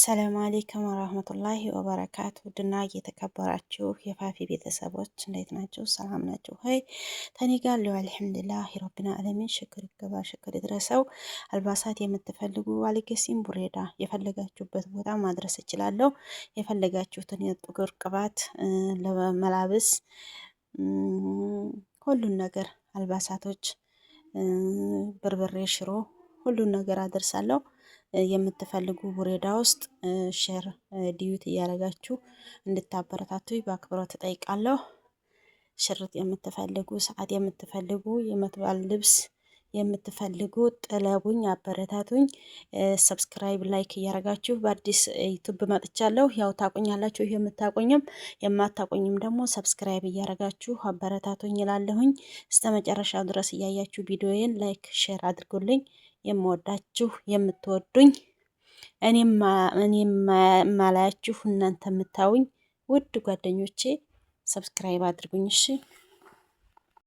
ሰላም አለይኩም ወራህመቱላሂ ወበረካቱ ድና እየተከበራችሁ የፋፊ ቤተሰቦች እንዴት ናችሁ? ሰላም ናችሁ? ሆይ ተኔ ጋር ለው አልሐምዱሊላህ ረቢል ዓለሚን ሽክር ይገባ ሽክር ይድረሰው። አልባሳት የምትፈልጉ አልገሲም ቡሬዳ የፈለጋችሁበት ቦታ ማድረስ እችላለሁ። የፈለጋችሁትን የጥቁር ቅባት ለመላበስ ሁሉን ነገር አልባሳቶች፣ በርበሬ፣ ሽሮ ሁሉን ነገር አደርሳለሁ። የምትፈልጉ ቡሬዳ ውስጥ ሼር ዲዩት እያደረጋችሁ እንድታበረታቱ በአክብሮት እጠይቃለሁ። ሽርጥ የምትፈልጉ፣ ሰዓት የምትፈልጉ፣ የመትባል ልብስ የምትፈልጉ ጥለቡኝ፣ አበረታቱኝ። ሰብስክራይብ ላይክ እያደረጋችሁ በአዲስ ዩቲዩብ መጥቻለሁ። ያው ታቁኛላችሁ፣ የምታቁኝም የማታቁኝም ደግሞ ሰብስክራይብ እያደረጋችሁ አበረታቱኝ እላለሁኝ። እስከ መጨረሻው ድረስ እያያችሁ ቪዲዮዬን ላይክ ሼር አድርጉልኝ። የምወዳችሁ የምትወዱኝ እኔም ማላያችሁ እናንተ የምታዩኝ ውድ ጓደኞቼ ሰብስክራይብ አድርጉኝ እሺ።